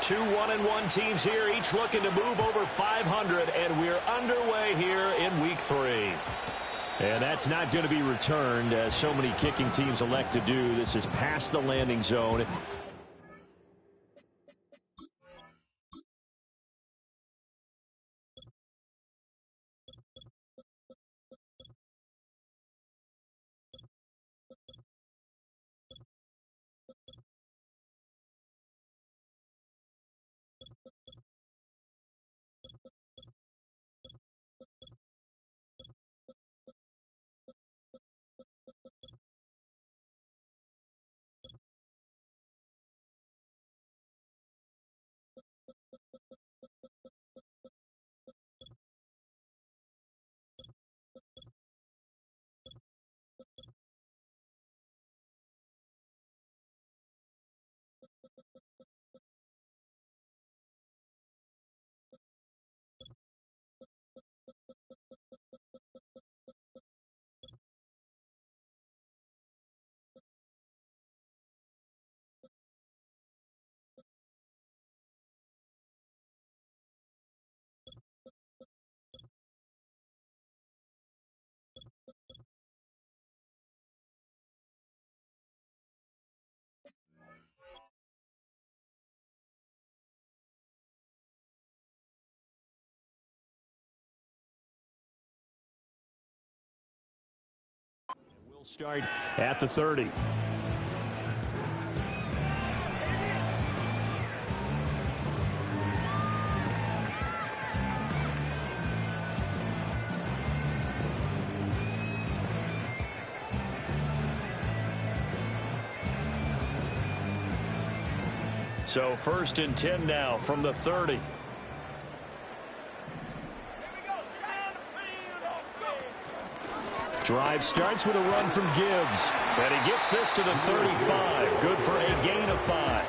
Two 1-1 teams here, each looking to move over 500, and we're underway here in week 3. And that's not going to be returned, as so many kicking teams elect to do. This is past the landing zone. We'll start at the 30. So 1st and 10 now from the 30. Drive starts with a run from Gibbs. And he gets this to the 35. Good for a gain of 5.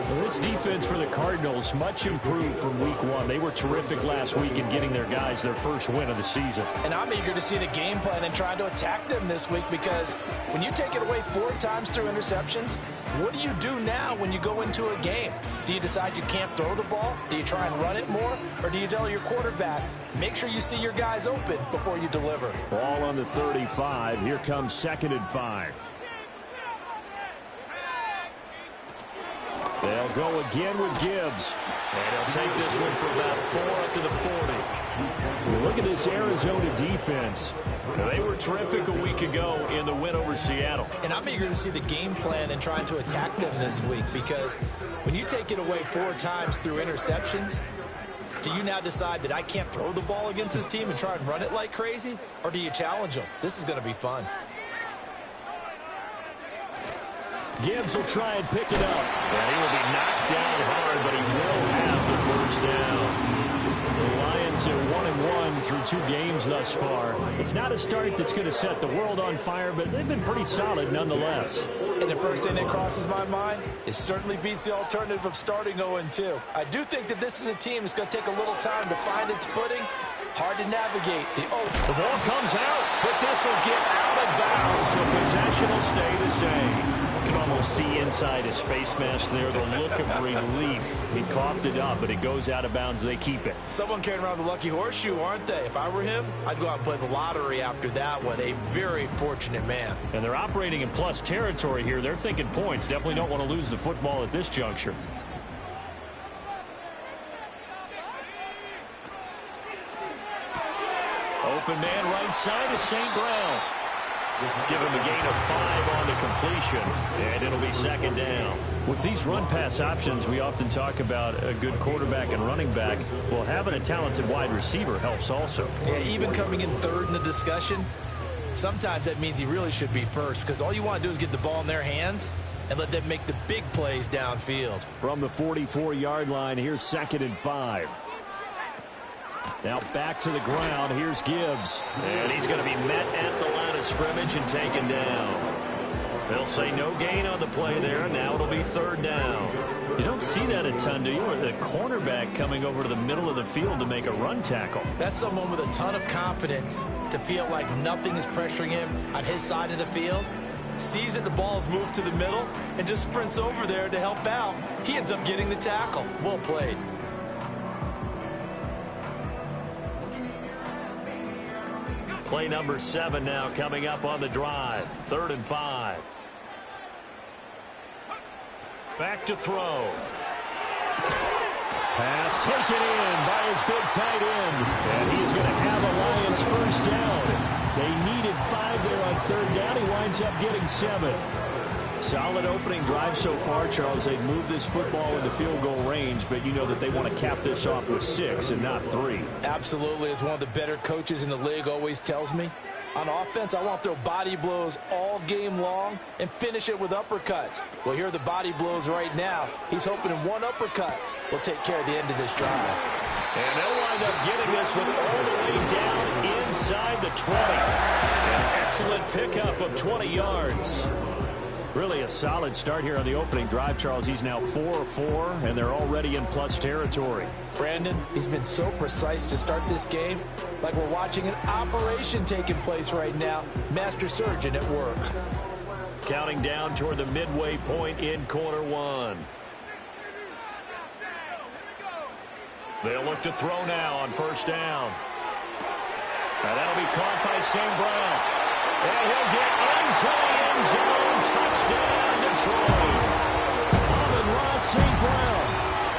Well, this defense for the Cardinals, much improved from week 1. They were terrific last week in getting their guys their first win of the season. And I'm eager to see the game plan and trying to attack them this week, because when you take it away 4 times through interceptions, what do you do now when you go into a game? Do you decide you can't throw the ball? Do you try and run it more? Or do you tell your quarterback, make sure you see your guys open before you deliver? Ball on the 35. Here comes 2nd and 5. They'll go again with Gibbs. And he'll take this one for about 4 up to the 40. Look at this Arizona defense. They were terrific a week ago in the win over Seattle. And I'm eager to see the game plan and trying to attack them this week, because when you take it away 4 times through interceptions, do you now decide that I can't throw the ball against this team and try and run it like crazy? Or do you challenge them? This is going to be fun. Gibbs will try and pick it up. And he will be knocked down hard, but he will have the first down. The Lions are 1-1 through 2 games thus far. It's not a start that's going to set the world on fire, but they've been pretty solid nonetheless. And the first thing that crosses my mind, it certainly beats the alternative of starting 0-2. I do think that this is a team that's going to take a little time to find its footing. Hard to navigate. The ball comes out, but this will get out of bounds, so possession will stay the same. You can almost see inside his face mask there the look of relief. He coughed it up, but it goes out of bounds. They keep it. Someone carrying around the lucky horseshoe, aren't they? If I were him, I'd go out and play the lottery after that one. A very fortunate man. And they're operating in plus territory here. They're thinking points. Definitely don't want to lose the football at this juncture. Open man right side is St. Brown. Give him a gain of 5 on the completion, and it'll be 2nd down. With these run-pass options, we often talk about a good quarterback and running back. Well, having a talented wide receiver helps also. Yeah, even coming in 3rd in the discussion, sometimes that means he really should be first, because all you want to do is get the ball in their hands and let them make the big plays downfield. From the 44-yard line, here's 2nd and 5. Now back to the ground. Here's Gibbs. And he's going to be met at the line of scrimmage and taken down. They'll say no gain on the play there. Now it'll be 3rd down. You don't see that a ton, do you? Or the cornerback coming over to the middle of the field to make a run tackle. That's someone with a ton of confidence to feel like nothing is pressuring him on his side of the field. sees that the ball's moved to the middle, and just sprints over there to help out. He ends up getting the tackle. Well played. Play number 7 now coming up on the drive. 3rd and 5. Back to throw. Pass taken in by his big tight end. And he's going to have a Lions first down. They needed 5 there on 3rd down. He winds up getting 7. Solid opening drive so far, Charles. They've moved this football into field goal range, but you know that they want to cap this off with 6 and not 3. Absolutely. As one of the better coaches in the league always tells me, on offense, I want to throw body blows all game long and finish it with uppercuts. Well, here are the body blows right now. He's hoping in one uppercut will take care of the end of this drive. And they'll wind up getting this one all the way down inside the 20. An excellent pickup of 20 yards. Really a solid start here on the opening drive, Charles. He's now 4 of 4, and they're already in plus territory. Brandon, he's been so precise to start this game, like we're watching an operation taking place right now. Master surgeon at work. Counting down toward the midway point in quarter 1. They'll look to throw now on 1st down. Now that'll be caught by St. Brown. And he'll get into the end zone. Touchdown, Detroit. Amon-Ra St. Brown.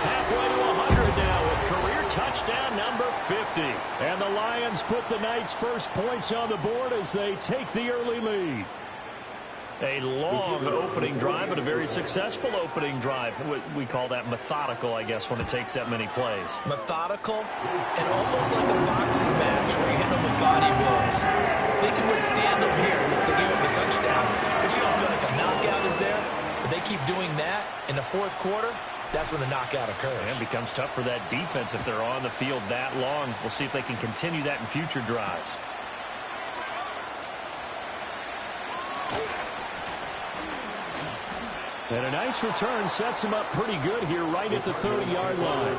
Halfway to 100 now with career touchdown number 50. And the Lions put the Knights' first points on the board as they take the early lead. A long opening drive, but a very successful opening drive. We call that methodical, I guess, when it takes that many plays. Methodical and almost like a boxing match where you hit them with body blows. They can withstand them here. Look, they gave up the touchdown, but you don't feel like a knockout is there. But they keep doing that in the 4th quarter. That's when the knockout occurs. And it becomes tough for that defense if they're on the field that long. We'll see if they can continue that in future drives. And a nice return sets him up pretty good here right at the 30-yard line.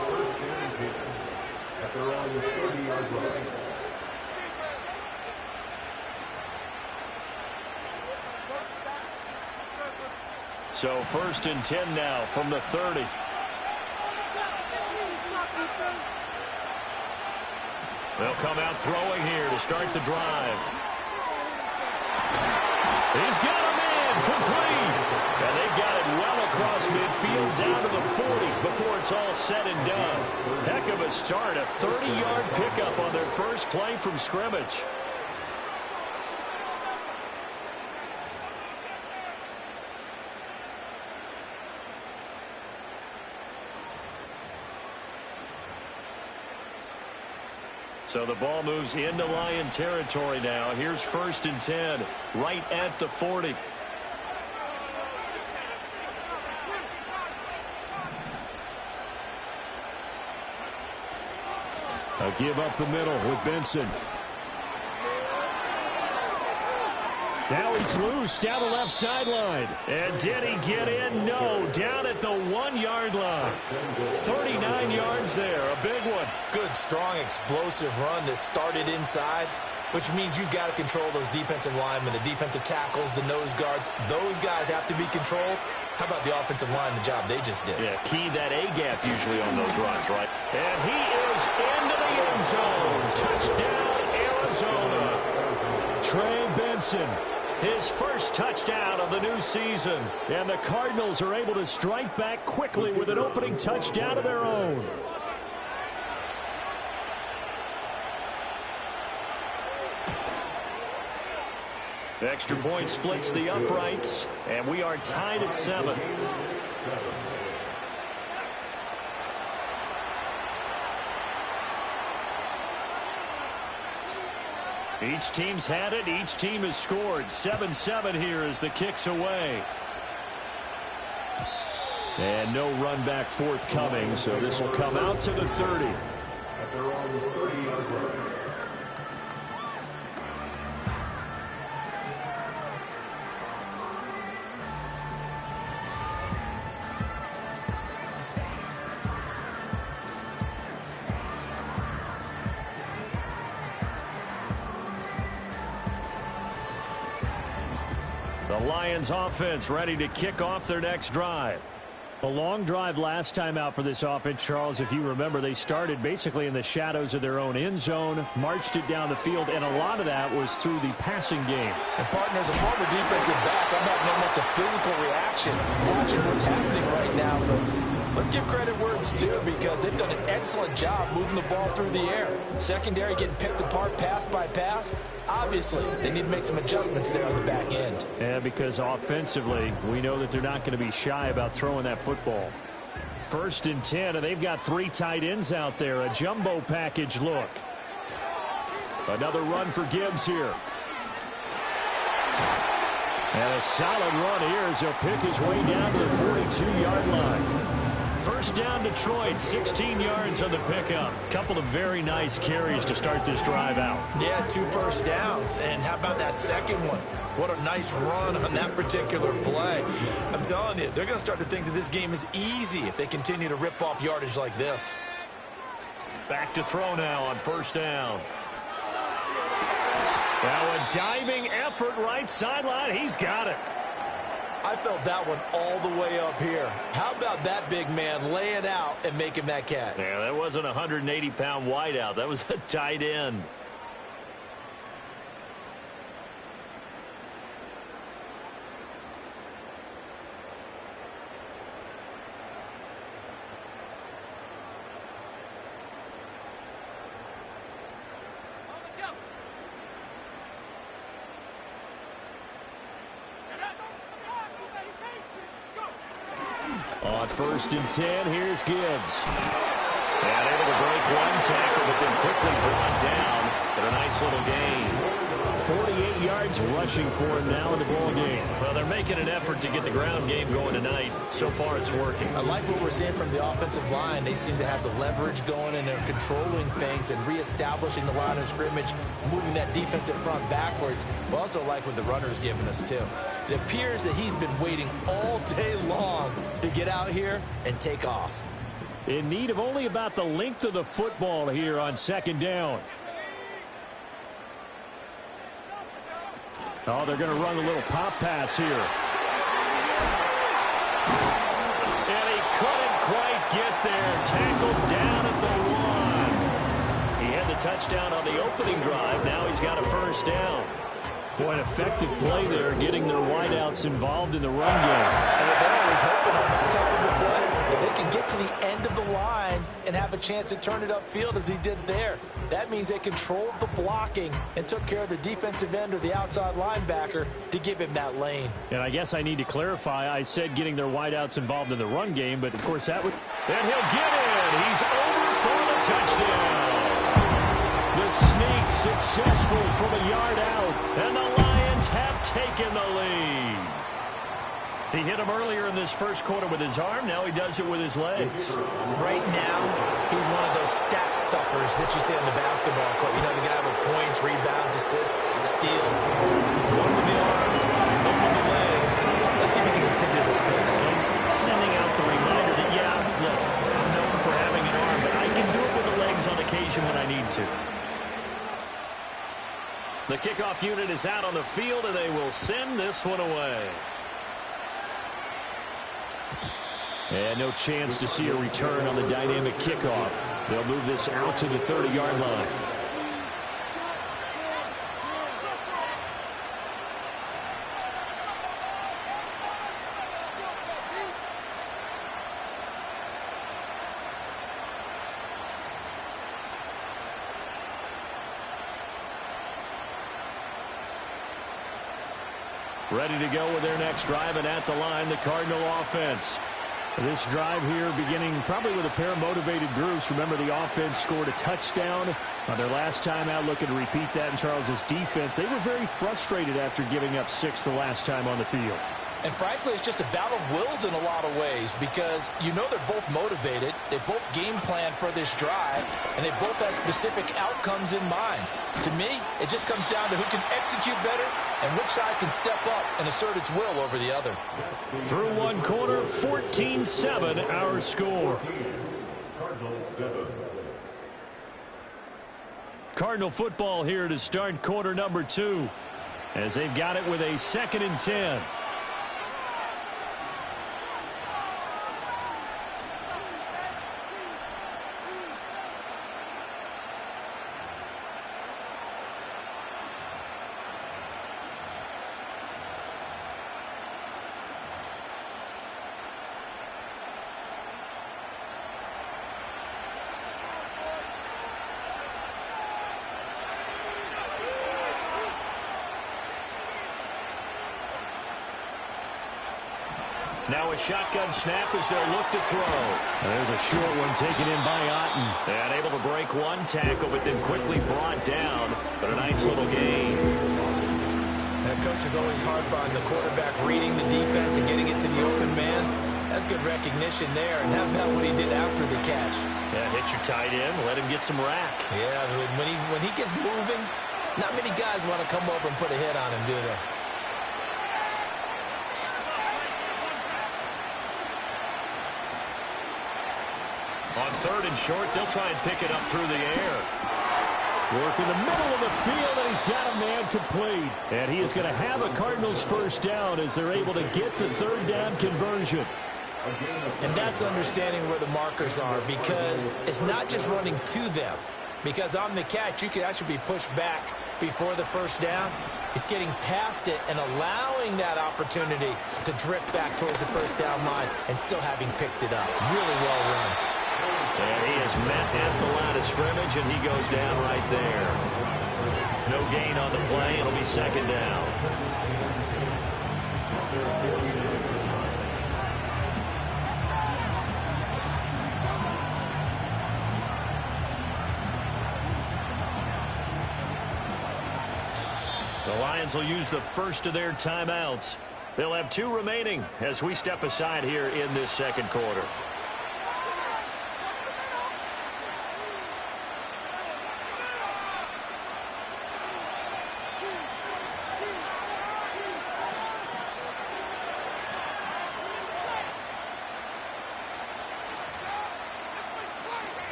So 1st and 10 now from the 30. They'll come out throwing here to start the drive. He's got him in, complete. And they've got it well across midfield down to the 40 before it's all said and done. Heck of a start, a 30-yard pickup on their first play from scrimmage. So the ball moves into Lion territory now. Here's 1st and 10, right at the 40. A give up the middle with Benson. Now he's loose down the left sideline. And did he get in? No. Down at the 1-yard line. 39 yards there. A big one. Good, strong, explosive run that started inside, which means you've got to control those defensive linemen, the defensive tackles, the nose guards. Those guys have to be controlled. How about the offensive line, the job they just did? Yeah, key that A-gap usually on those runs, right? And he is into the end zone. Touchdown, Arizona. Trey Benson, his first touchdown of the new season. And the Cardinals are able to strike back quickly with an opening touchdown of their own. The extra point splits the uprights, and we are tied at 7. Each team's had it. Each team has scored. 7-7 here as the kick's away. And no run back forthcoming, so this will come out to the 30. The Lions offense ready to kick off their next drive. A long drive last time out for this offense, Charles. If you remember, they started basically in the shadows of their own end zone, marched it down the field, and a lot of that was through the passing game. And partner, as a former defensive back, I'm having almost a physical reaction watching what's happening right now. But let's give credit where it's due, because they've done an excellent job moving the ball through the air. Secondary getting picked apart pass by pass. Obviously, they need to make some adjustments there on the back end. Yeah, because offensively, we know that they're not going to be shy about throwing that football. 1st and 10, and they've got 3 tight ends out there. A jumbo package look. Another run for Gibbs here. And a solid run here as he'll pick his way down to the 42-yard line. 1st down, Detroit, 16 yards on the pickup. Couple of very nice carries to start this drive out. Yeah, 2 first downs. And how about that second one? What a nice run on that particular play. I'm telling you, they're going to start to think that this game is easy if they continue to rip off yardage like this. Back to throw now on 1st down. Now a diving effort right sideline. He's got it. I felt that one all the way up here. How about that big man laying out and making that catch? Yeah, that wasn't a 180-pound wideout. That was a tight end. On 1st and 10, here's Gibbs. And able to break one tackle, but then quickly brought down. But a nice little gain. 48 yards rushing for him now in the ball game. Well, they're making an effort to get the ground game going tonight. So far, it's working. I like what we're seeing from the offensive line. They seem to have the leverage going, and they're controlling things and reestablishing the line of scrimmage, moving that defensive front backwards. But also like what the runner's giving us, too. It appears that he's been waiting all day long to get out here and take off. In need of only about the length of the football here on 2nd down. Oh, they're going to run a little pop pass here. And he couldn't quite get there. Tackled down at the 1. He had the touchdown on the opening drive. Now he's got a 1st down. Boy, an effective play there, getting their wideouts involved in the run game. And they're always hoping on that type of a play, that they can get to the end of the line and have a chance to turn it upfield as he did there. That means they controlled the blocking and took care of the defensive end or the outside linebacker to give him that lane. And I guess I need to clarify. I said getting their wideouts involved in the run game, but of course that would... And he'll get it! He's over for the touchdown! The sneak successful from a yard out, and the Lions have taken the lead. He hit him earlier in this 1st quarter with his arm. Now he does it with his legs. Right now, he's one of those stat stuffers that you see on the basketball court. You know, the guy with points, rebounds, assists, steals. One with the arm, one with the legs. Let's see if he can continue this pace. Sending out the reminder that, yeah, look, I'm known for having an arm, but I can do it with the legs on occasion when I need to. The kickoff unit is out on the field, and they will send this one away. And no chance to see a return on the dynamic kickoff. They'll move this out to the 30-yard line. Ready to go with their next drive, and at the line, the Cardinal offense. This drive here beginning probably with a pair of motivated groups. Remember, the offense scored a touchdown on their last time out, looking to repeat that in Charles's defense. They were very frustrated after giving up 6 the last time on the field. And frankly, it's just a battle of wills in a lot of ways, because you know they're both motivated, they both game plan for this drive, and they both have specific outcomes in mind. To me, it just comes down to who can execute better and which side can step up and assert its will over the other. Through one quarter, 14-7 our score. Cardinal football here to start quarter number 2. as they've got it with a 2nd and 10. Now a shotgun snap as they'll look to throw. There's a short one taken in by Otten. And able to break one tackle, but then quickly brought down. But a nice little gain. That coach is always hard on the quarterback reading the defense and getting it to the open man. That's good recognition there. And how about what he did after the catch? Yeah, hit your tight end, let him get some rack. Yeah, when he gets moving, not many guys want to come over and put a hit on him, do they? On 3rd and short, they'll try and pick it up through the air. Work in the middle of the field, and he's got a man complete. And he is going to have a Cardinals first down as they're able to get the 3rd down conversion. And that's understanding where the markers are, because it's not just running to them. Because on the catch, you could actually be pushed back before the first down. It's getting past it and allowing that opportunity to drift back towards the first down line and still having picked it up. Really well run. And he is met at the line of scrimmage, and he goes down right there. No gain on the play. It'll be 2nd down. The Lions will use the first of their timeouts. They'll have 2 remaining as we step aside here in this 2nd quarter.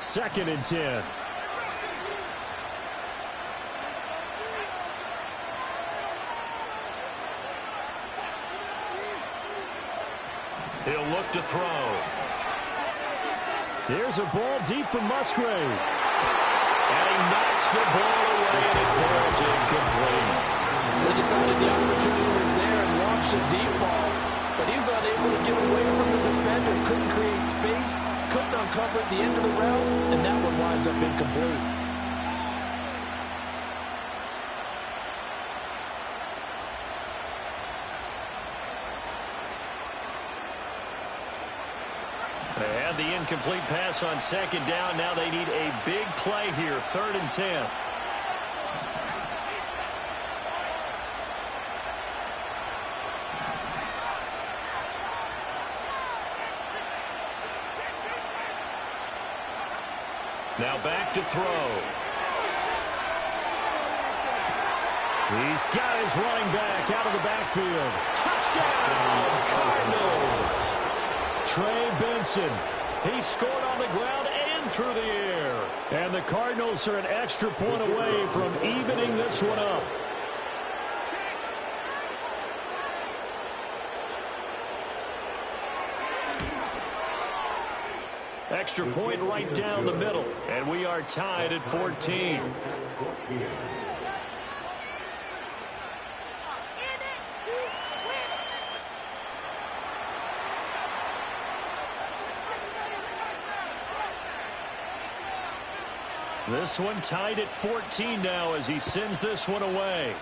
Second and 10. He'll look to throw. Here's a ball deep from Musgrave. And he knocks the ball away, and it falls incomplete. They decided the opportunity was there and launched a deep ball, but he was unable to get away from the defender. Couldn't create space, couldn't uncover at the end of the route, and that one winds up incomplete. They had the incomplete pass on 2nd down. Now they need a big play here, 3rd and 10. Now back to throw. He's got his running back out of the backfield. Touchdown, Cardinals. Trey Benson. He scored on the ground and through the air. And the Cardinals are an extra point away from evening this one up. Extra point right down the middle. And we are tied at 14. This one tied at 14 now as he sends this one away.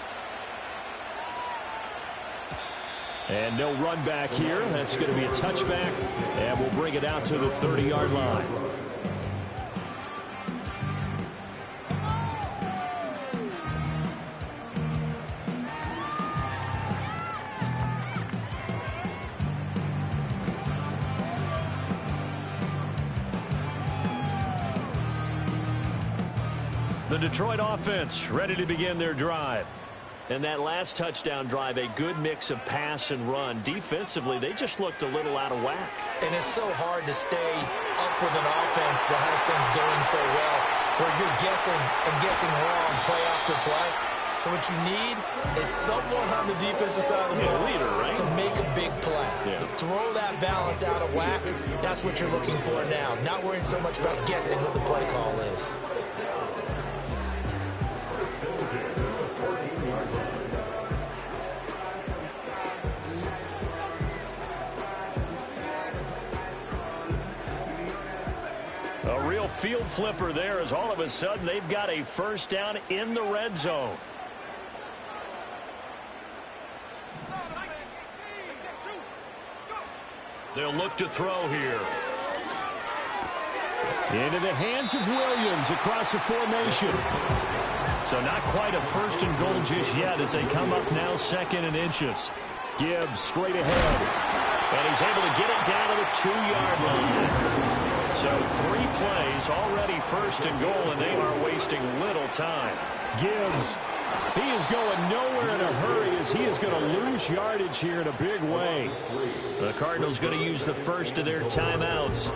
And no run back here. That's going to be a touchback. And we'll bring it out to the 30-yard line. The Detroit offense ready to begin their drive. And that last touchdown drive, a good mix of pass and run. Defensively, they just looked a little out of whack. And it's so hard to stay up with an offense that has things going so well. where you're guessing and guessing wrong play after play. So what you need is someone on the defensive side of the ball leader, right? to make a big play. Yeah. Throw that balance out of whack. That's what you're looking for now. Not worrying so much about guessing what the play call is. A real field flipper there as all of a sudden they've got a first down in the red zone. They'll look to throw here. Into the hands of Williams across the formation. So not quite a first and goal just yet as they come up now 2nd and inches. Gibbs straight ahead. And he's able to get it down to the 2-yard line. So 3 plays already 1st and goal, and they are wasting little time. Gibbs, he is going nowhere in a hurry as he is going to lose yardage here in a big way. The Cardinals going to use the first of their timeouts.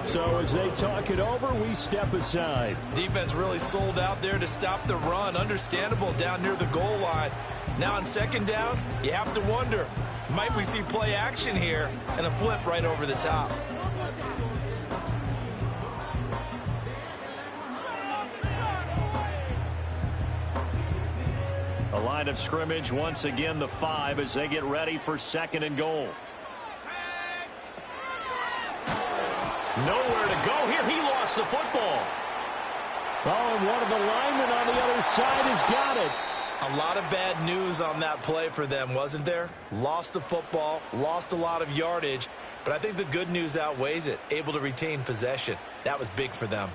So as they talk it over, we step aside. Defense really sold out there to stop the run. Understandable down near the goal line. Now on 2nd down, you have to wonder, might we see play action here and a flip right over the top? A line of scrimmage once again the 5 as they get ready for 2nd and goal. Nowhere to go here. He lost the football. Oh, and one of the linemen on the other side has got it. A lot of bad news on that play for them, wasn't there? Lost the football, lost a lot of yardage, but I think the good news outweighs it. Able to retain possession. That was big for them.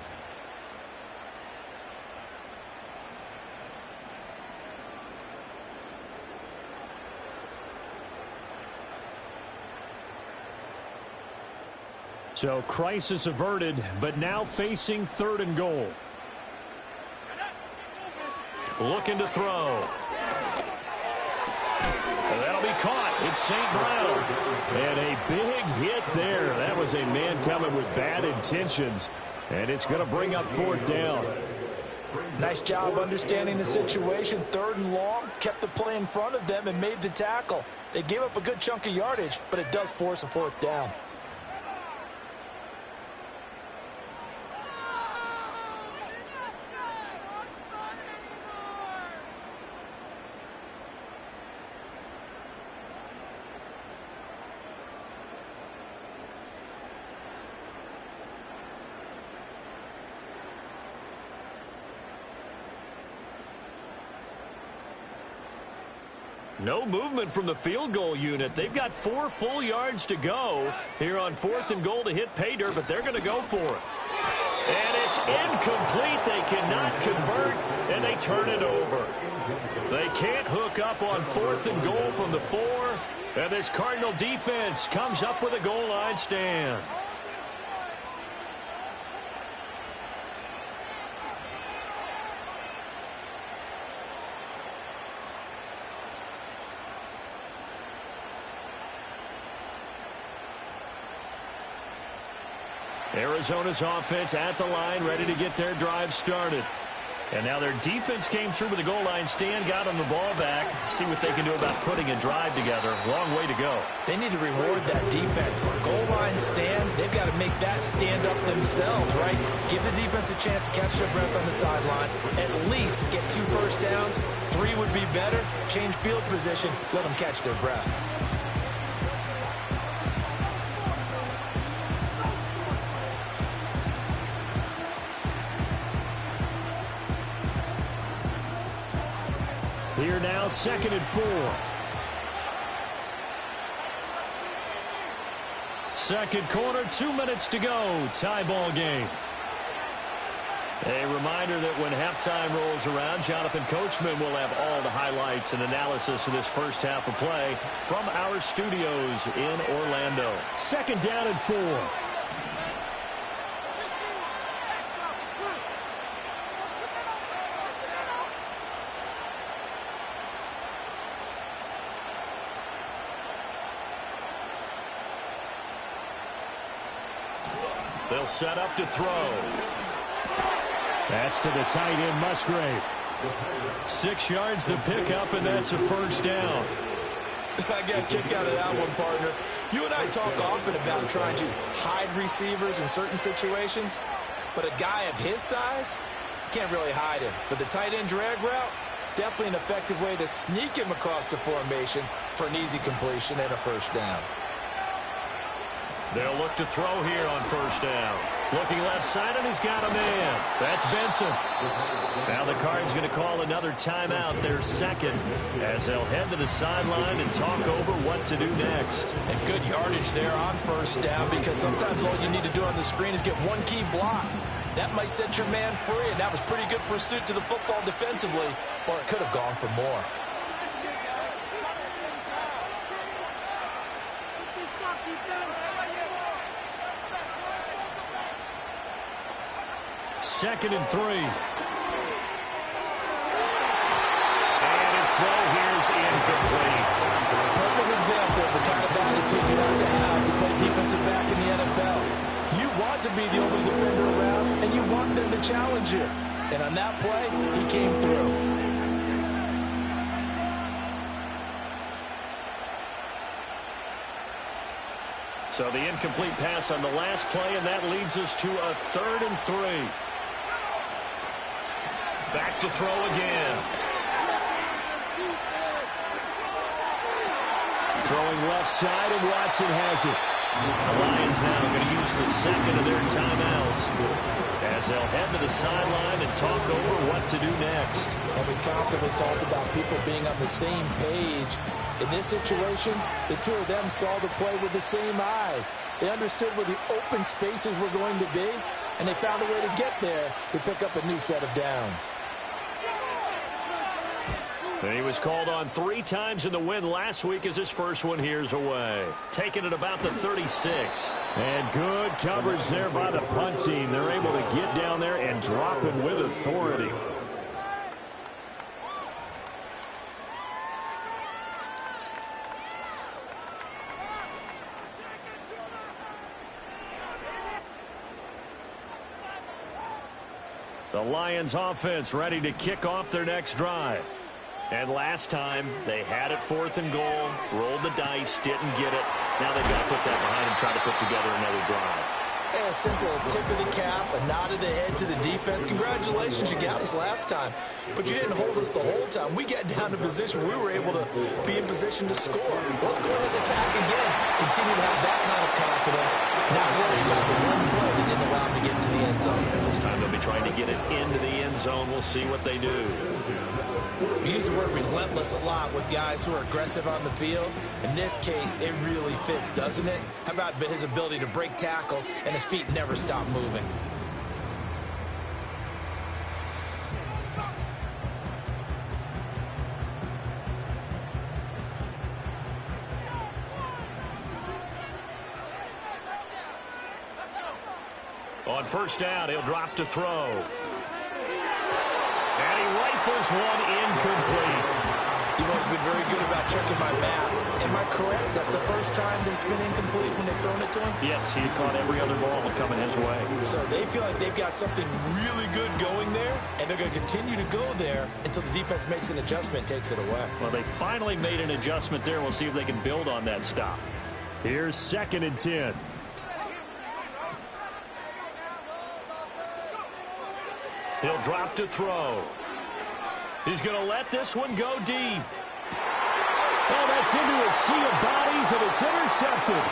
So crisis averted, but now facing 3rd and goal. Looking to throw. That'll be caught. It's St. Brown. And a big hit there. That was a man coming with bad intentions. And it's going to bring up 4th down. Nice job understanding the situation. 3rd and long, kept the play in front of them and made the tackle. They gave up a good chunk of yardage, but it does force a 4th down. No movement from the field goal unit. They've got 4 full yards to go here on 4th and goal to hit pay dirt, but they're going to go for it. And it's incomplete. They cannot convert, and they turn it over. They can't hook up on 4th and goal from the 4, and this Cardinal defense comes up with a goal line stand. Arizona's offense at the line, ready to get their drive started. And now their defense came through with a goal line stand, got them the ball back. See what they can do about putting a drive together. Long way to go. They need to reward that defense. Goal line stand, they've got to make that stand up themselves, right? Give the defense a chance to catch their breath on the sidelines. At least get 2 first downs. 3 would be better. Change field position. Let them catch their breath. Here now, 2nd and 4. 2nd quarter, 2 minutes to go. Tie ball game. A reminder that when halftime rolls around, Jonathan Coachman will have all the highlights and analysis of this first half of play from our studios in Orlando. 2nd down and 4. They'll set up to throw. That's to the tight end, Musgrave. 6 yards the pickup, and that's a first down. I got a kick out of that one, partner. You and I talk often about trying to hide receivers in certain situations, but a guy of his size can't really hide him. But the tight end drag route, definitely an effective way to sneak him across the formation for an easy completion and a first down. They'll look to throw here on first down. Looking left side, and he's got a man. That's Benson. Now the Cards going to call another timeout, their second, as they'll head to the sideline and talk over what to do next. And good yardage there on first down, because sometimes all you need to do on the screen is get one key block. That might set your man free, and that was pretty good pursuit to the football defensively, or it could have gone for more. Second and 3. And his throw here is incomplete. Perfect example of the kind of attitude you have to play defensive back in the NFL. You want to be the only defender around, and you want them to challenge you. And on that play, he came through. So the incomplete pass on the last play, and that leads us to a 3rd and 3. Back to throw again. Throwing left side, and Watson has it. The Lions now going to use the second of their timeouts as they'll head to the sideline and talk over what to do next. And we constantly talk about people being on the same page. In this situation, the two of them saw the play with the same eyes. They understood where the open spaces were going to be, and they found a way to get there to pick up a new set of downs. And he was called on 3 times in the win last week as his first one here's away. Taking it about the 36. And good coverage there by the punt team. They're able to get down there and drop him with authority. The Lions offense ready to kick off their next drive. And last time, they had it 4th and goal, rolled the dice, didn't get it. Now they've got to put that behind and try to put together another drive. Hey, a simple tip of the cap, a nod of the head to the defense. Congratulations, you got us last time. But you didn't hold us the whole time. We got down to position. We were able to be in position to score. Let's go ahead and attack again. Continue to have that kind of confidence. Not worry about the one play that didn't allow them to get into the end zone. This time they'll be trying to get it into the end zone. We'll see what they do. We use the word relentless a lot with guys who are aggressive on the field. In this case, it really fits, doesn't it? How about his ability to break tackles and his feet never stop moving? On first down, he'll drop to throw. And he rifles one incomplete. You've always been very good about checking my math. Am I correct? That's the first time that it's been incomplete when they've thrown it to him? Yes, he had caught every other ball coming his way. So they feel like they've got something really good going there, and they're going to continue to go there until the defense makes an adjustment and takes it away. Well, they finally made an adjustment there. We'll see if they can build on that stop. Here's 2nd and 10. He'll drop to throw. He's going to let this one go deep. Oh, that's into a sea of bodies, and it's intercepted.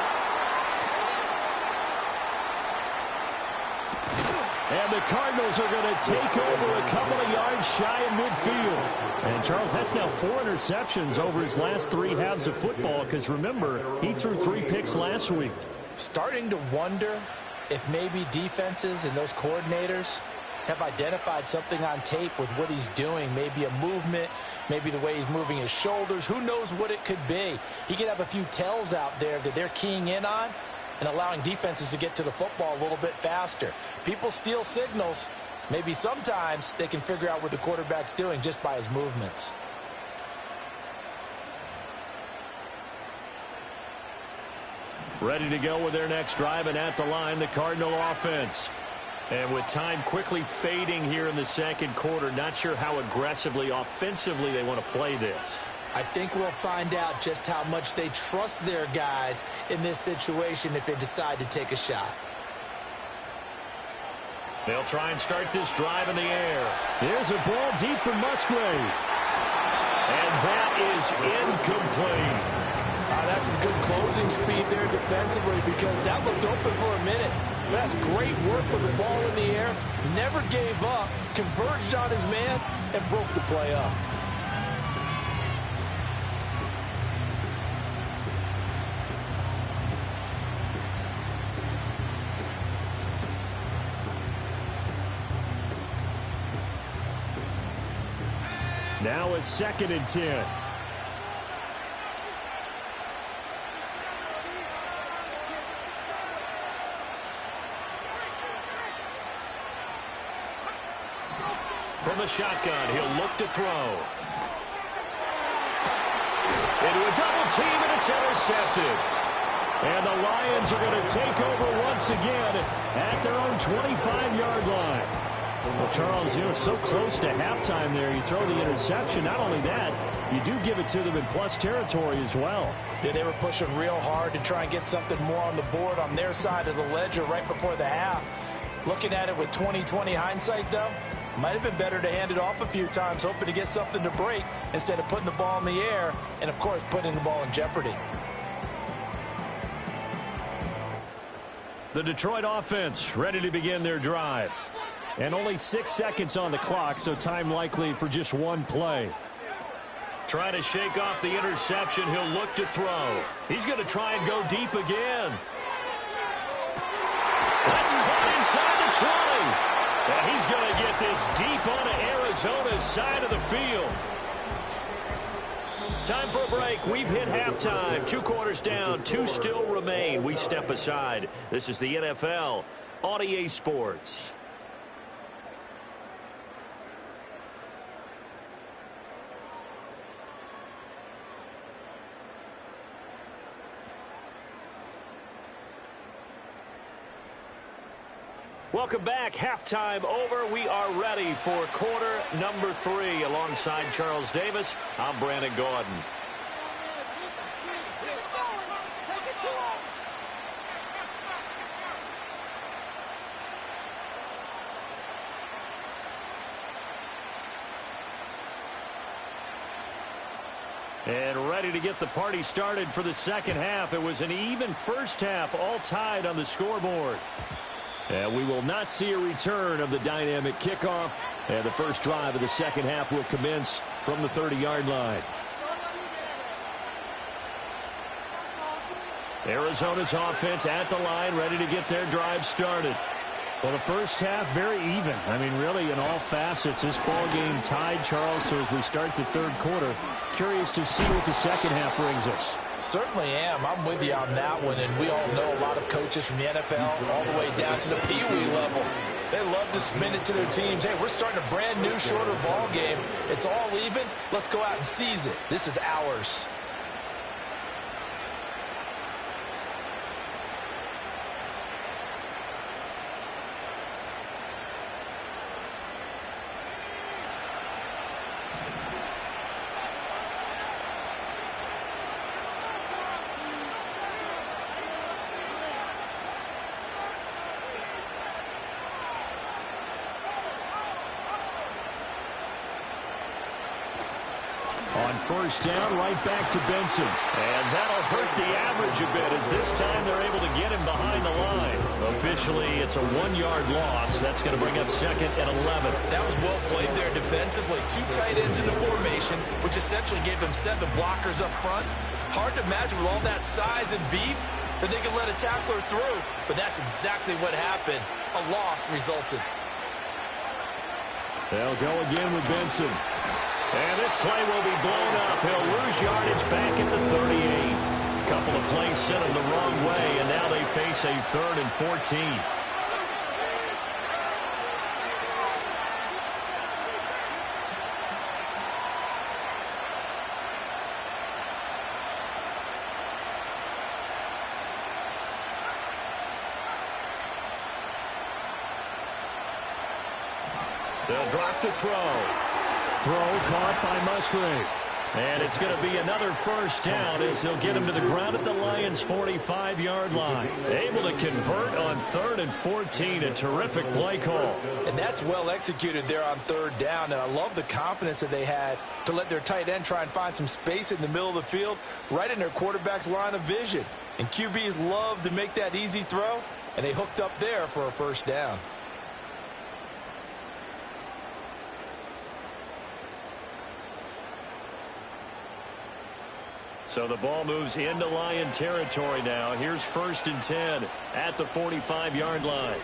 And the Cardinals are going to take over a couple of yards shy of midfield. And, Charles, that's now 4 interceptions over his last 3 halves of football, because, remember, he threw 3 picks last week. Starting to wonder if maybe defenses and those coordinators have identified something on tape with what he's doing. Maybe a movement, maybe the way he's moving his shoulders. Who knows what it could be? He could have a few tells out there that they're keying in on and allowing defenses to get to the football a little bit faster. People steal signals. Maybe sometimes they can figure out what the quarterback's doing just by his movements. Ready to go with their next drive, and at the line, the Cardinal offense. And with time quickly fading here in the second quarter, not sure how aggressively, offensively they want to play this. I think we'll find out just how much they trust their guys in this situation if they decide to take a shot. They'll try and start this drive in the air. There's a ball deep for Musgrave. And that is incomplete. That's some good closing speed there defensively because that looked open for a minute. That's great work with the ball in the air. Never gave up, converged on his man, and broke the play up. Now a 2nd and 10. From the shotgun, he'll look to throw. Into a double team, and it's intercepted. And the Lions are going to take over once again at their own 25-yard line. Well, Charles, so close to halftime there. You throw the interception. Not only that, you do give it to them in plus territory as well. Yeah, they were pushing real hard to try and get something more on the board on their side of the ledger right before the half. Looking at it with 20/20 hindsight, though, might have been better to hand it off a few times, hoping to get something to break instead of putting the ball in the air and, of course, putting the ball in jeopardy. The Detroit offense ready to begin their drive. And only 6 seconds on the clock, so time likely for just one play. Trying to shake off the interception. He'll look to throw. He's going to try and go deep again. That's caught inside the 20. And he's going to get this deep onto Arizona's side of the field. Time for a break. We've hit halftime. 2 quarters down. 2 still remain. We step aside. This is the NFL on EA Sports. Welcome back. Halftime over. We are ready for quarter number 3. Alongside Charles Davis, I'm Brandon Gordon. And ready to get the party started for the second half. It was an even first half, all tied on the scoreboard. And we will not see a return of the dynamic kickoff. And the first drive of the second half will commence from the 30-yard line. Arizona's offense at the line, ready to get their drive started. Well, the first half, very even. I mean, really, in all facets, this ball game tied, Charles. So as we start the third quarter, curious to see what the second half brings us. Certainly am. I'm with you on that one. And we all know a lot of coaches from the NFL all the way down to the Pee Wee level. They love to spin it to their teams. Hey, we're starting a brand new, shorter ball game. It's all even. Let's go out and seize it. This is ours. On first down, right back to Benson. And that'll hurt the average a bit as this time they're able to get him behind the line. Officially, it's a 1-yard loss. That's going to bring up second and 11. That was well played there defensively. 2 tight ends in the formation, which essentially gave them 7 blockers up front. Hard to imagine with all that size and beef that they could let a tackler through. But that's exactly what happened. A loss resulted. They'll go again with Benson. And this play will be blown up. He'll lose yardage back at the 38. A couple of plays sent him the wrong way, and now they face a 3rd and 14. They'll drop to throw. Throw caught by Musgrave. And it's going to be another first down as they'll get him to the ground at the Lions' 45-yard line. Able to convert on 3rd and 14. A terrific play call. And that's well executed there on 3rd down. And I love the confidence that they had to let their tight end try and find some space in the middle of the field, right in their quarterback's line of vision. And QBs love to make that easy throw, and they hooked up there for a first down. So the ball moves into Lion territory now. Here's 1st and 10 at the 45-yard line.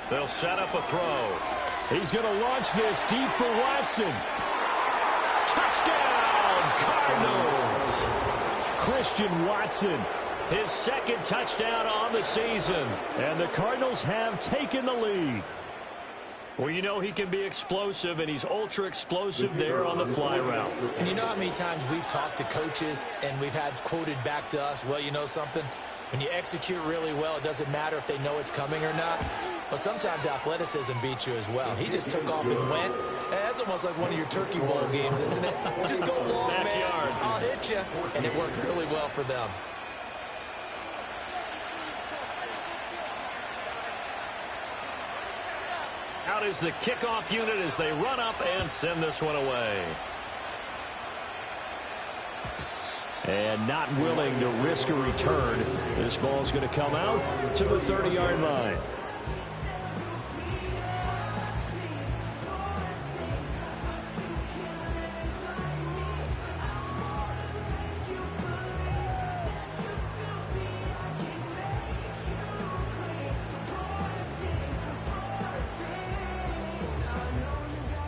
They'll set up a throw. He's going to launch this deep for Watson. Touchdown, Cardinals! Christian Watson. His 2nd touchdown on the season. And the Cardinals have taken the lead. Well, you know he can be explosive, and he's ultra-explosive there on the fly route. And you know how many times we've talked to coaches, and we've had quoted back to us, well, you know something? When you execute really well, it doesn't matter if they know it's coming or not. But sometimes athleticism beats you as well. He just took off and went. And that's almost like one of your turkey bowl games, isn't it? Just go long, man. I'll hit you. And it worked really well for them. Out is the kickoff unit as they run up and send this one away. And not willing to risk a return. This ball's going to come out to the 30-yard line.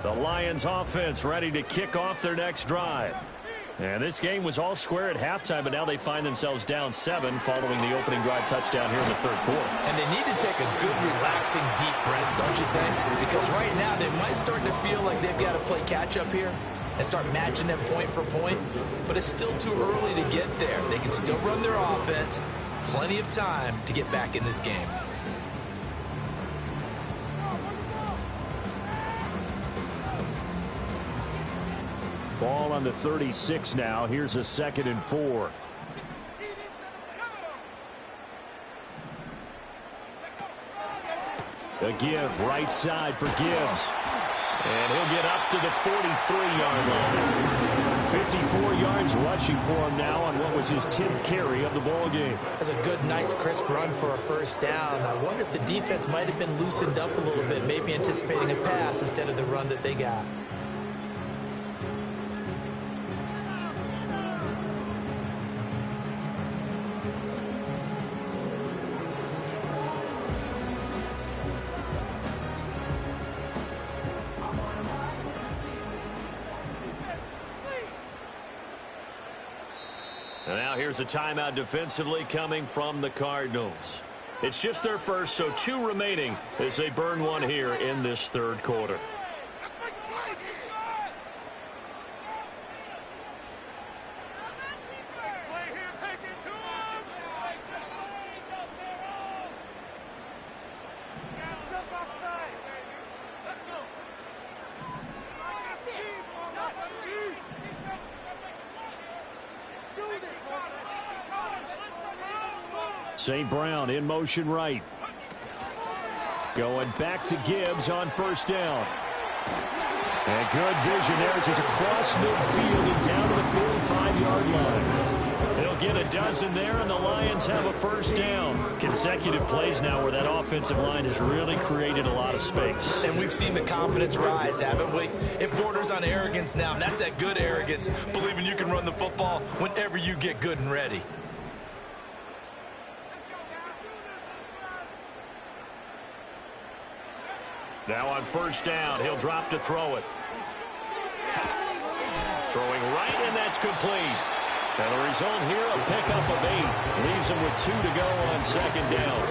The Lions offense ready to kick off their next drive. And this game was all square at halftime, but now they find themselves down 7 following the opening drive touchdown here in the 3rd quarter. And they need to take a good, relaxing, deep breath, don't you think? Because right now they might start to feel like they've got to play catch-up here and start matching them point for point. But it's still too early to get there. They can still run their offense. Plenty of time to get back in this game. Ball on the 36 now. Here's a 2nd and 4. A give right side for Gibbs. And he'll get up to the 43-yard line. 54 yards rushing for him now on what was his 10th carry of the ball game. That's a good, nice, crisp run for a first down. I wonder if the defense might have been loosened up a little bit, maybe anticipating a pass instead of the run that they got. And now here's a timeout defensively coming from the Cardinals. It's just their first, so 2 remaining as they burn one here in this 3rd quarter. St. Brown in motion right. Going back to Gibbs on 1st down. And good vision there as he's across midfield and down to the 45-yard line. They'll get a dozen there, and the Lions have a first down. Consecutive plays now where that offensive line has really created a lot of space. And we've seen the confidence rise, haven't we? It borders on arrogance now, and that's that good arrogance, believing you can run the football whenever you get good and ready. Now on 1st down, he'll drop to throw it. Throwing right, and that's complete. And the result here, a pickup of 8. Leaves him with 2 to go on 2nd down.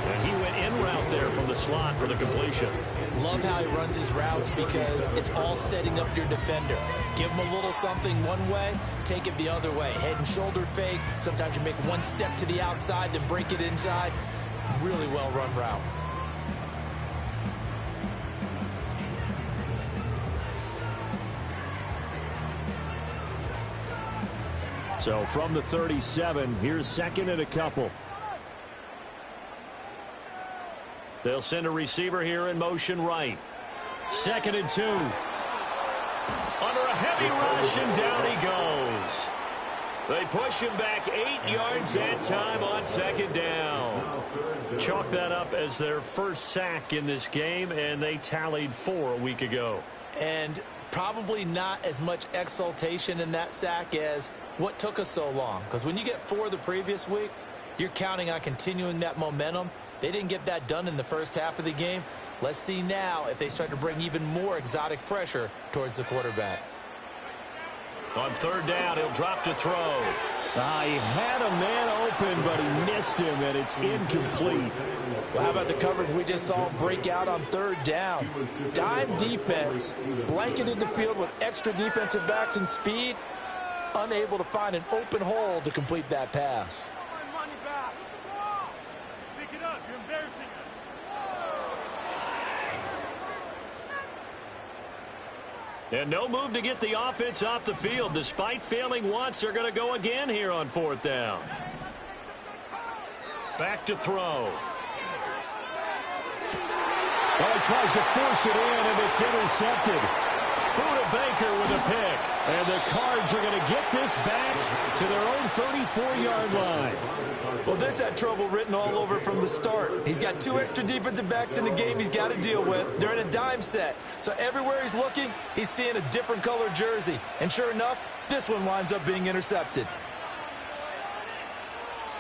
And he went in route there from the slot for the completion. Love how he runs his routes because it's all setting up your defender. Give him a little something one way, take it the other way. Head and shoulder fake. Sometimes you make one step to the outside, then break it inside. Really well run route. So from the 37, here's second and a couple. They'll send a receiver here in motion right. 2nd and 2. Under a heavy rush, and down he goes. They push him back 8 yards that time on 2nd down. Chalk that up as their first sack in this game, and they tallied 4 a week ago. And probably not as much exultation in that sack as what took us so long. Because when you get 4 the previous week, you're counting on continuing that momentum. They didn't get that done in the first half of the game. Let's see now if they start to bring even more exotic pressure towards the quarterback. On 3rd down, he'll drop to throw. He had a man open, but he missed him, and it's incomplete. Well, how about the coverage we just saw break out on 3rd down? Dime defense, blanketed the field with extra defensive backs and speed, unable to find an open hole to complete that pass. Pick it up. You're embarrassing us. And no move to get the offense off the field. Despite failing once, they're going to go again here on 4th down. Back to throw. Well, he tries to force it in, and it's intercepted. Budda Baker with a pick. And the Cards are going to get this back to their own 34-yard line. Well, this had trouble written all over from the start. He's got 2 extra defensive backs in the game he's got to deal with. They're in a dime set. So everywhere he's looking, he's seeing a different color jersey. And sure enough, this one winds up being intercepted.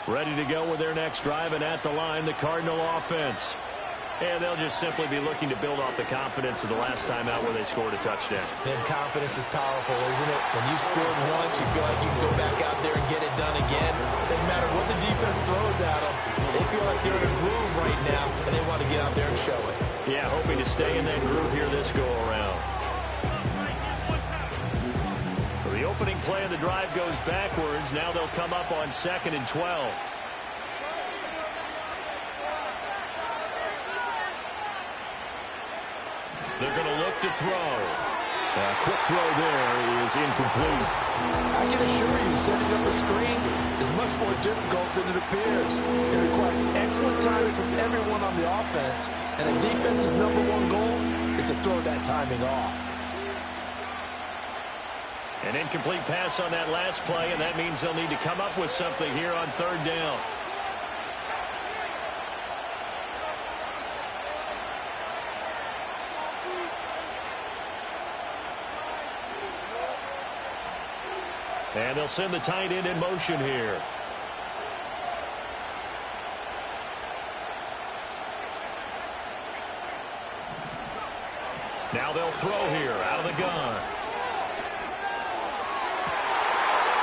Ready to go with their next drive, and at the line, the Cardinal offense. And they'll just simply be looking to build off the confidence of the last time out where they scored a touchdown. And confidence is powerful, isn't it? When you scored once, you feel like you can go back out there and get it done again. Doesn't matter what the defense throws at them. They feel like they're in a groove right now, and they want to get out there and show it. Yeah, hoping to stay in that groove here this go-around. So the opening play of the drive goes backwards. Now they'll come up on 2nd and 12. They're going to look to throw. Quick throw there is incomplete. I can assure you, setting up a screen is much more difficult than it appears. It requires excellent timing from everyone on the offense, and the defense's #1 goal is to throw that timing off. An incomplete pass on that last play, and that means they'll need to come up with something here on 3rd down. And they'll send the tight end in motion here. Now they'll throw here out of the gun.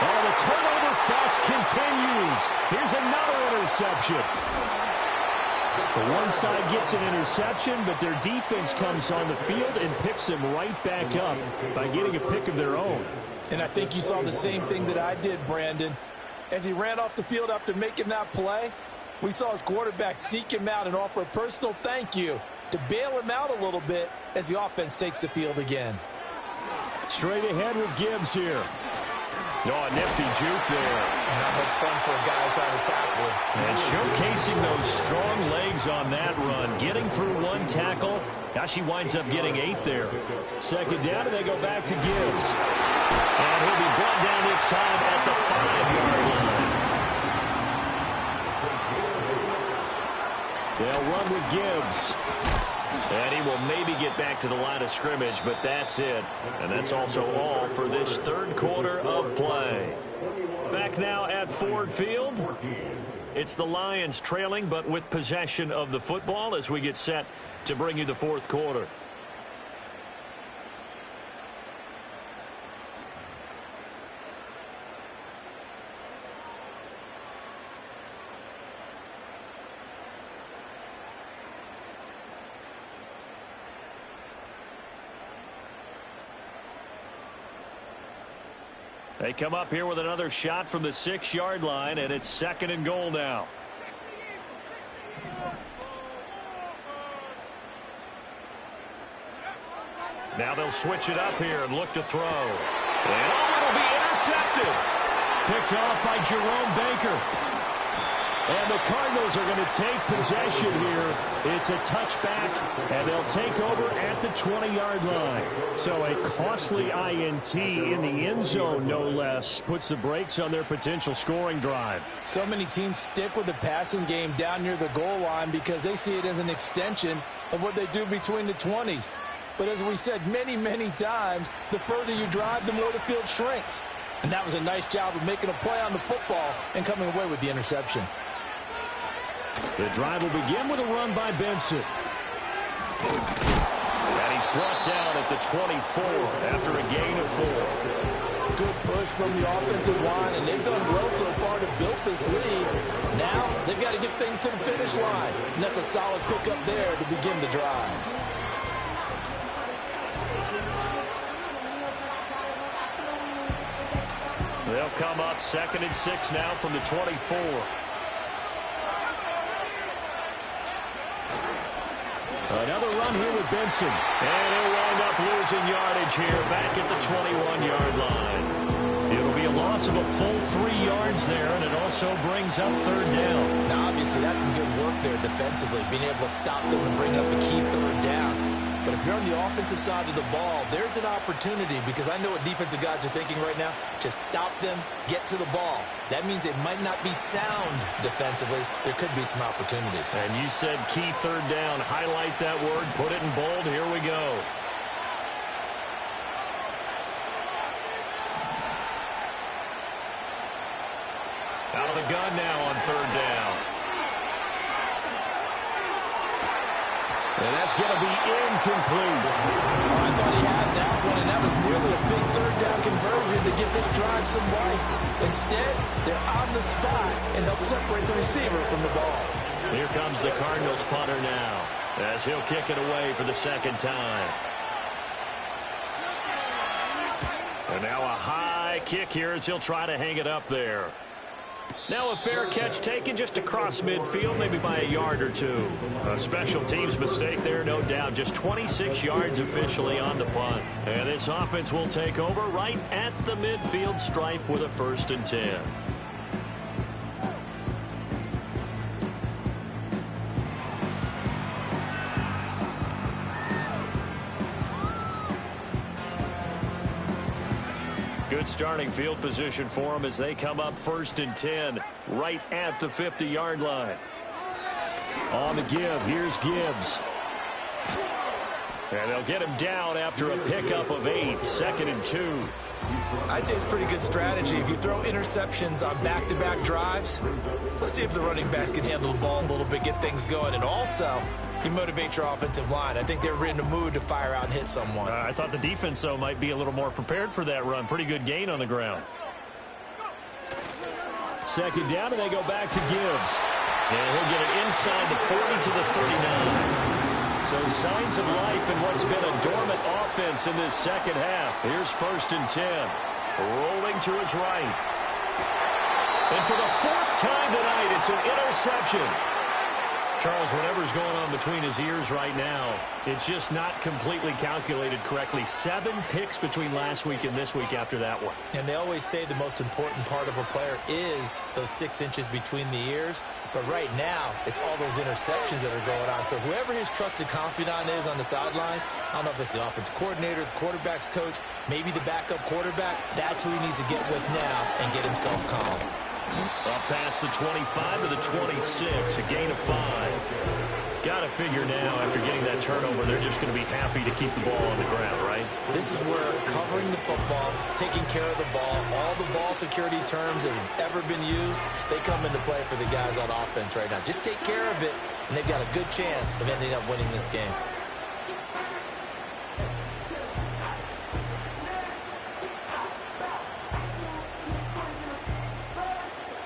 Oh, the turnover fuss continues. Here's another interception. The one side gets an interception, but their defense comes on the field and picks them right back up by getting a pick of their own. And I think you saw the same thing that I did, Brandon. As he ran off the field after making that play, we saw his quarterback seek him out and offer a personal thank you to bail him out a little bit as the offense takes the field again. Straight ahead with Gibbs here. Oh, a nifty juke there. Not much fun for a guy trying to tackle him. And showcasing those strong legs on that run. Getting through 1 tackle. Now she winds up getting 8 there. 2nd down, and they go back to Gibbs. And he'll be brought down this time at the 5-yard line. They'll run with Gibbs. And he will maybe get back to the line of scrimmage, but that's it. And that's also all for this 3rd quarter of play. Back now at Ford Field. It's the Lions trailing, but with possession of the football as we get set to bring you the 4th quarter. They come up here with another shot from the 6-yard line, and it's 2nd and goal now. Now they'll switch it up here and look to throw. And it'll be intercepted. Picked off by Jerome Baker. And the Cardinals are going to take possession here. It's a touchback, and they'll take over at the 20-yard line. So a costly INT in the end zone, no less, puts the brakes on their potential scoring drive. So many teams stick with the passing game down near the goal line because they see it as an extension of what they do between the 20s. But as we said many, many times, the further you drive, the more the field shrinks. And that was a nice job of making a play on the football and coming away with the interception. The drive will begin with a run by Benson. And he's brought down at the 24 after a gain of 4. Good push from the offensive line, and they've done well so far to build this lead. Now they've got to get things to the finish line, and that's a solid pickup there to begin the drive. They'll come up 2nd and 6 now from the 24. Another run here with Benson. And he'll wind up losing yardage here back at the 21-yard line. It'll be a loss of a full 3 yards there, and it also brings up 3rd down. Now, obviously, that's some good work there defensively, being able to stop them and bring up a key 3rd down. But if you're on the offensive side of the ball, there's an opportunity, because I know what defensive guys are thinking right now. Just stop them, get to the ball. That means they might not be sound defensively. There could be some opportunities. And you said key 3rd down. Highlight that word. Put it in bold. Here we go. Out of the gun now on 3rd down. And that's going to be incomplete. I thought he had that one, and that was nearly a big 3rd down conversion to give this drive some life. Instead, they're on the spot and help separate the receiver from the ball. Here comes the Cardinals punter now, as he'll kick it away for the 2nd time. And now a high kick here as he'll try to hang it up there. Now a fair catch taken just across midfield, maybe by a yard or 2. A special teams mistake there, no doubt. Just 26 yards officially on the punt. And this offense will take over right at the midfield stripe with a 1st and 10. Good starting field position for them as they come up 1st and 10 right at the 50-yard line. On the give, here's Gibbs. And they'll get him down after a pickup of 8, 2nd and 2. I'd say it's pretty good strategy. If you throw interceptions on back-to-back drives, let's see if the running backs can handle the ball a little bit, get things going. And also, you motivate your offensive line. I think they're in the mood to fire out and hit someone. I thought the defense, though, might be a little more prepared for that run. Pretty good gain on the ground. 2nd down, and they go back to Gibbs. And he'll get it inside the 40 to the 39. So signs of life in what's been a dormant offense in this 2nd half. Here's 1st and 10. Rolling to his right. And for the 4th time tonight, it's an interception. Charles, whatever's going on between his ears right now, it's just not completely calculated correctly. 7 picks between last week and this week after that one. And they always say the most important part of a player is those 6 inches between the ears. But right now, it's all those interceptions that are going on. So whoever his trusted confidant is on the sidelines, I don't know if it's the offensive coordinator, the quarterback's coach, maybe the backup quarterback, that's who he needs to get with now and get himself calm. Up past the 25 to the 26, a gain of 5. Got to figure now, after getting that turnover, they're just going to be happy to keep the ball on the ground, right? This is where covering the football, taking care of the ball, all the ball security terms that have ever been used, they come into play for the guys on offense right now. Just take care of it, and they've got a good chance of ending up winning this game.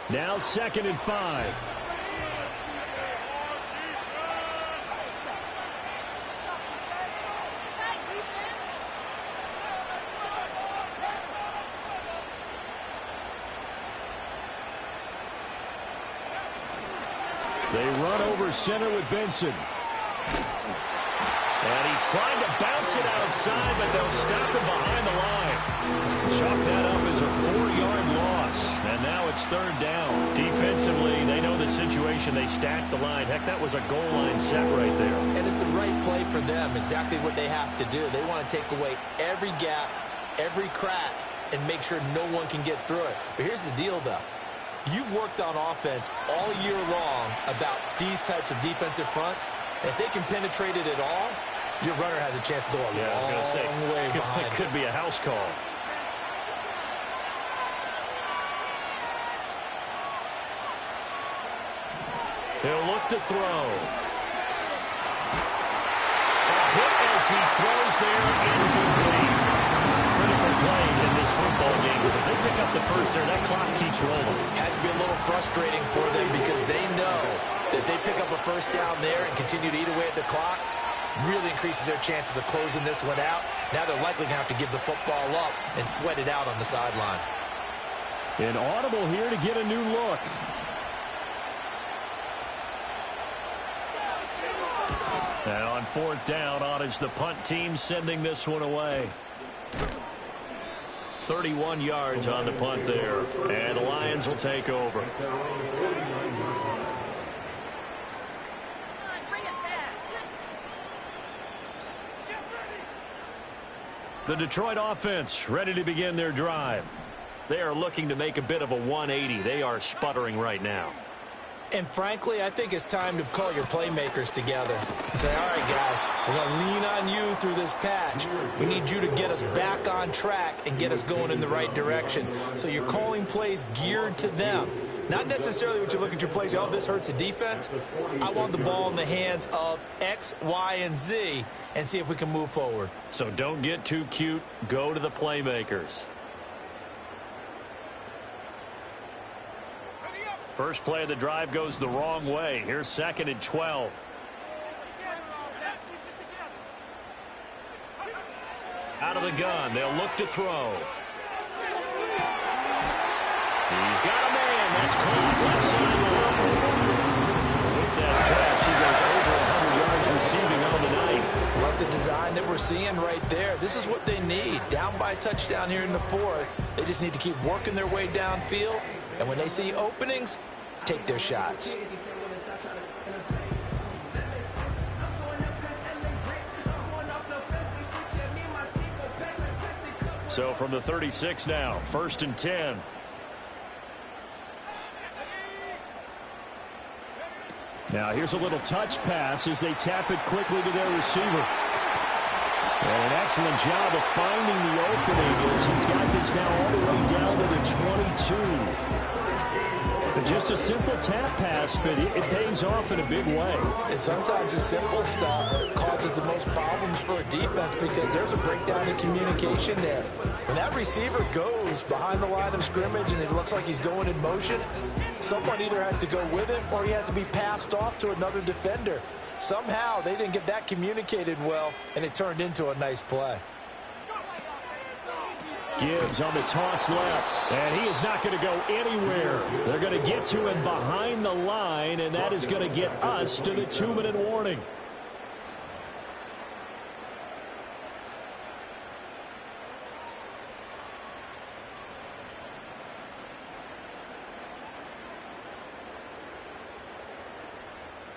Now 2nd and 5. They run over center with Benson. And he tried to bounce it outside, but they'll stop him behind the line. Chalk that up as a 4-yard loss. And now it's third down. Defensively, they know the situation. They stacked the line. Heck, that was a goal line set right there. And it's the right play for them, exactly what they have to do. They want to take away every gap, every crack, and make sure no one can get through it. But here's the deal, though. You've worked on offense all year long about these types of defensive fronts. If they can penetrate it at all, your runner has a chance to go a long way behind. It could be a house call. He'll look to throw. A hit as he throws there, incomplete. Critical play in this football game because if they pick up the first there, that clock keeps rolling. Has to be a little frustrating for them because they know that they pick up a first down there and continue to eat away at the clock, really increases their chances of closing this one out. Now they're likely going to have to give the football up and sweat it out on the sideline. An audible here to get a new look. Now on fourth down, on is the punt team sending this one away. 31 yards on the punt there, and the Lions will take over. The Detroit offense ready to begin their drive. They are looking to make a bit of a 180. They are sputtering right now. And frankly, I think it's time to call your playmakers together and say, all right, guys, we're going to lean on you through this patch. We need you to get us back on track and get us going in the right direction. So you're calling plays geared to them. Not necessarily what you look at your plays, oh, this hurts the defense. I want the ball in the hands of X, Y, and Z and see if we can move forward. So don't get too cute. Go to the playmakers. First play of the drive goes the wrong way. Here's 2nd and 12. Out of the gun. They'll look to throw. He's got a man. That's caught left sideline. With that catch, he goes over 100 yards receiving on the night. Like the design that we're seeing right there. This is what they need. Down by a touchdown here in the fourth. They just need to keep working their way downfield. And when they see openings, take their shots. So from the 36 now, 1st and 10. Now here's a little touch pass as they tap it quickly to their receiver. And an excellent job of finding the opening as he's got this now all the way down to the 22. And just a simple tap pass, but it pays off in a big way. And sometimes the simple stuff causes the most problems for a defense because there's a breakdown in communication there. When that receiver goes behind the line of scrimmage and it looks like he's going in motion, someone either has to go with him or he has to be passed off to another defender. Somehow they didn't get that communicated well, and it turned into a nice play. Gibbs on the toss left, and he is not going to go anywhere. They're going to get to him behind the line, and that is going to get us to the 2-minute warning.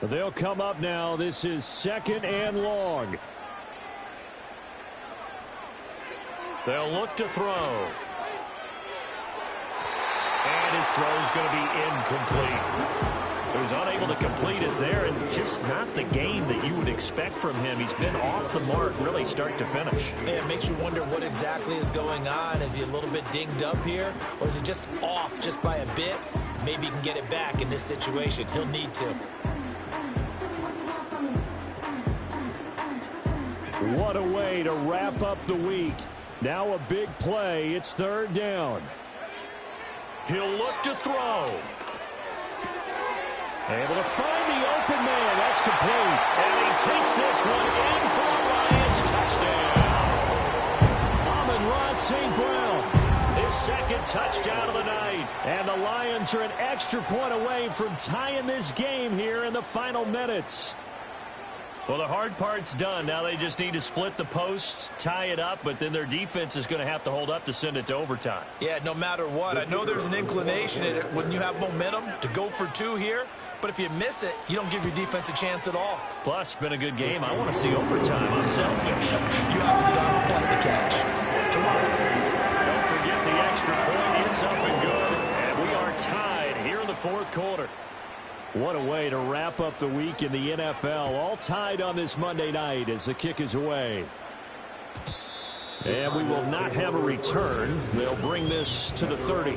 They'll come up now. This is 2nd and long. They'll look to throw. And his throw is going to be incomplete. So he's unable to complete it there, and just not the game that you would expect from him. He's been off the mark really start to finish. Yeah, it makes you wonder what exactly is going on. Is he a little bit dinged up here, or is it just off just by a bit? Maybe he can get it back in this situation. He'll need to. What a way to wrap up the week. Now a big play. It's 3rd down. He'll look to throw. Able to find the open man. That's complete. And he takes this one in for the Lions touchdown. Amon-Ra St. Brown, his 2nd second touchdown of the night. And the Lions are an extra point away from tying this game here in the final minutes. Well, the hard part's done. Now they just need to split the post, tie it up, but then their defense is going to have to hold up to send it to overtime. Yeah, no matter what. I know there's an inclination in it when you have momentum to go for two here, but if you miss it, you don't give your defense a chance at all. Plus, been a good game. I want to see overtime. I'm selfish. You obviously don't have a flight to catch. Tomorrow, don't forget the extra point. It's up and good, and we are tied here in the fourth quarter. What a way to wrap up the week in the NFL. All tied on this Monday night as the kick is away. And we will not have a return. They'll bring this to the 30.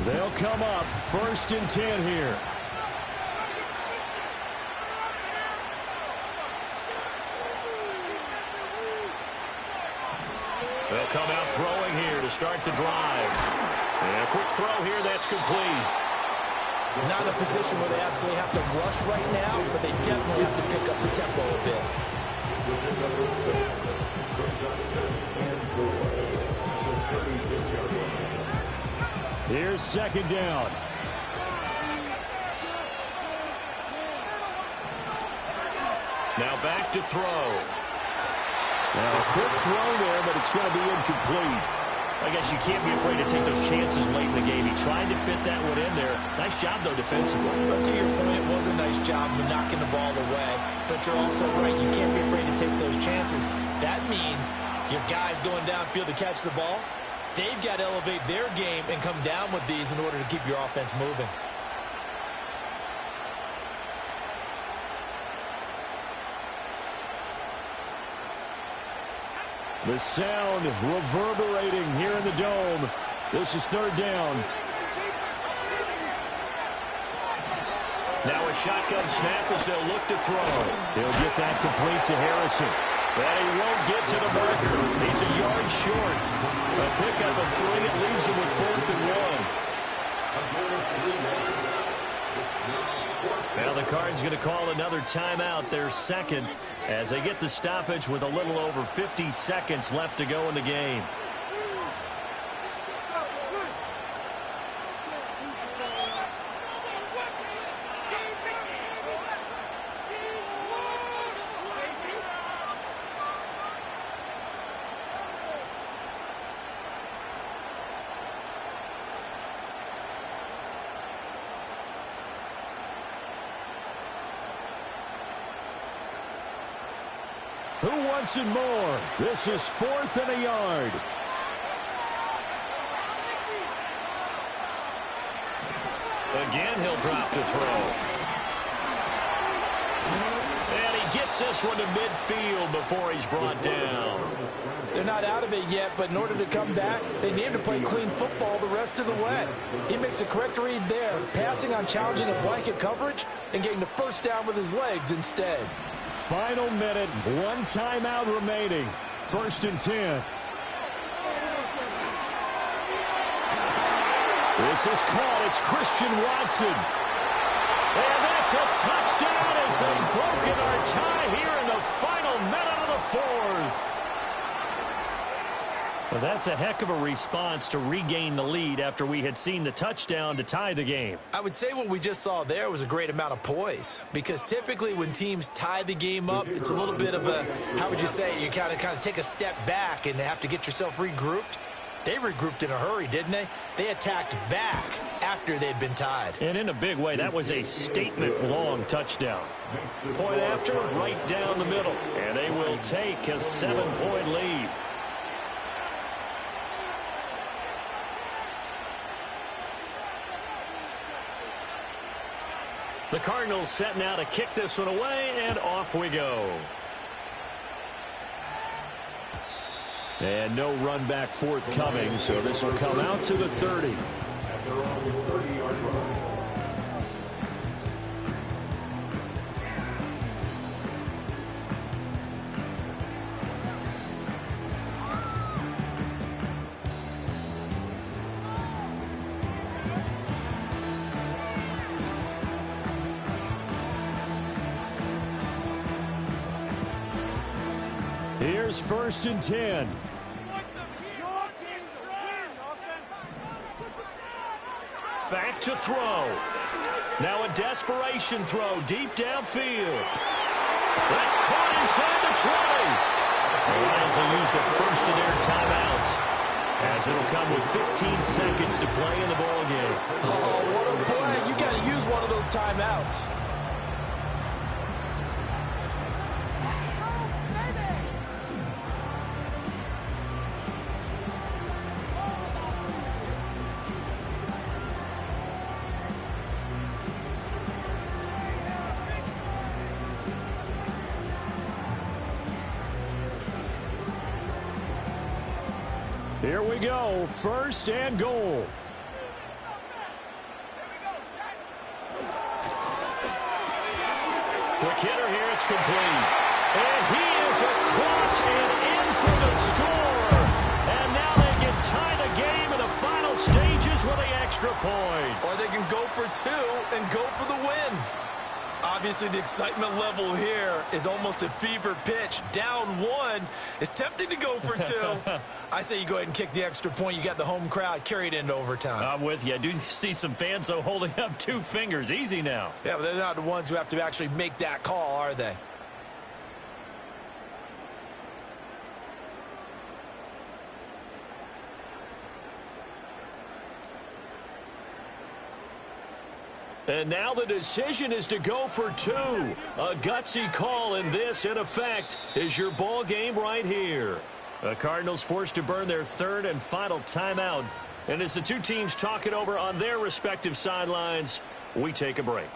They'll come up 1st and 10 here. They'll come out throwing here to start the drive. And a quick throw here, that's complete. Not in a position where they absolutely have to rush right now, but they definitely have to pick up the tempo a bit. Here's 2nd down. Now back to throw. Now a quick throw there, but it's going to be incomplete. I guess you can't be afraid to take those chances late in the game. He tried to fit that one in there. Nice job, though, defensively. But to your point, it was a nice job of knocking the ball away. But you're also right. You can't be afraid to take those chances. That means your guys going downfield to catch the ball, they've got to elevate their game and come down with these in order to keep your offense moving. The sound reverberating here in the dome. This is 3rd down. Now a shotgun snap as they'll look to throw. He'll get that complete to Harrison. And he won't get to the marker. He's a yard short. A pickup of 3. It leaves him with 4th and 1. Now the Cards going to call another timeout, their second, as they get the stoppage with a little over 50 seconds left to go in the game. Who wants it more? This is 4th and a yard. Again, he'll drop to throw. And he gets this one to midfield before he's brought down. They're not out of it yet, but in order to come back, they need to play clean football the rest of the way. He makes the correct read there, passing on challenging a blanket coverage and getting the first down with his legs instead. Final minute, 1 timeout remaining. 1st and 10. This is caught. It's Christian Watson. And that's a touchdown as they've broken our tie here in the final minute of the 4th. Well, that's a heck of a response to regain the lead after we had seen the touchdown to tie the game. I would say what we just saw there was a great amount of poise, because typically when teams tie the game up, it's a little bit of a, how would you say, you kind of take a step back and have to get yourself regrouped. They regrouped in a hurry, didn't they? They attacked back after they'd been tied. And in a big way, that was a statement-long touchdown. Point after, right down the middle. And they will take a 7-point lead. The Cardinals set now to kick this one away, and off we go. And no run back forthcoming, so this will come out to the 30. Here's 1st and 10. Back to throw. Now a desperation throw deep downfield. That's caught inside the 20. The Lions will use the first of their timeouts, as it'll come with 15 seconds to play in the ball game. Oh, what a play. You got to use one of those timeouts. Here we go, 1st and goal. Quick hitter here, it's complete. And he is across and in for the score. And now they can tie the game in the final stages with the extra point. Or they can go for 2 and go for the win. Obviously, the excitement level here is almost a fever pitch. Down 1. It's tempting to go for 2. I say you go ahead and kick the extra point. You got the home crowd. Carry it into overtime. I'm with you. I do see some fans, though, holding up 2 fingers. Easy now. Yeah, but they're not the ones who have to actually make that call, are they? And now the decision is to go for 2. A gutsy call, and this, in effect, is your ball game right here. The Cardinals forced to burn their 3rd and final timeout. And as the 2 teams talk it over on their respective sidelines, we take a break.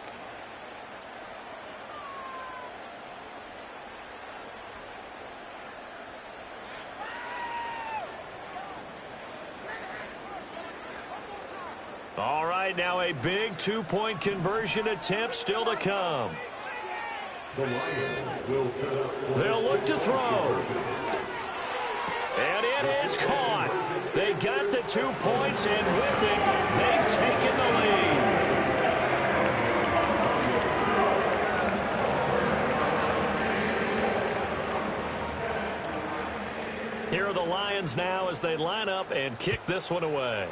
All right, now a big 2-point conversion attempt still to come. They'll look to throw. And it is caught. They got the 2 points, and with it, they've taken the lead. Here are the Lions now as they line up and kick this one away.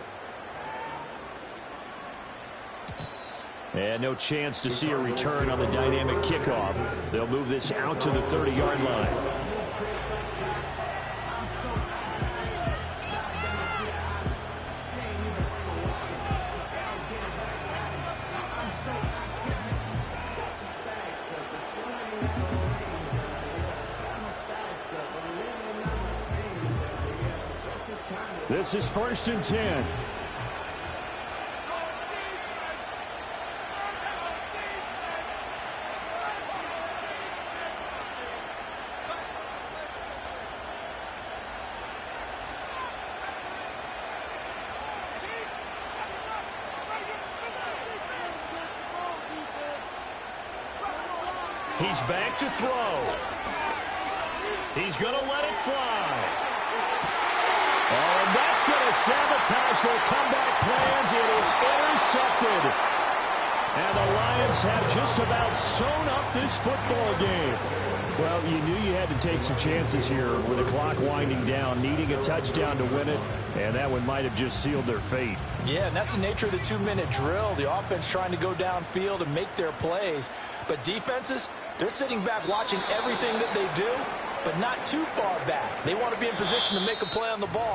And no chance to see a return on the dynamic kickoff. They'll move this out to the 30-yard line. This is 1st and 10. He's back to throw. He's going to let it fly. Oh, and that's going to sabotage their comeback plans. It is intercepted. And the Lions have just about sewn up this football game. Well, you knew you had to take some chances here with the clock winding down, needing a touchdown to win it, and that one might have just sealed their fate. Yeah, and that's the nature of the 2-minute drill. The offense trying to go downfield and make their plays. But defenses, they're sitting back watching everything that they do, but not too far back. They want to be in position to make a play on the ball.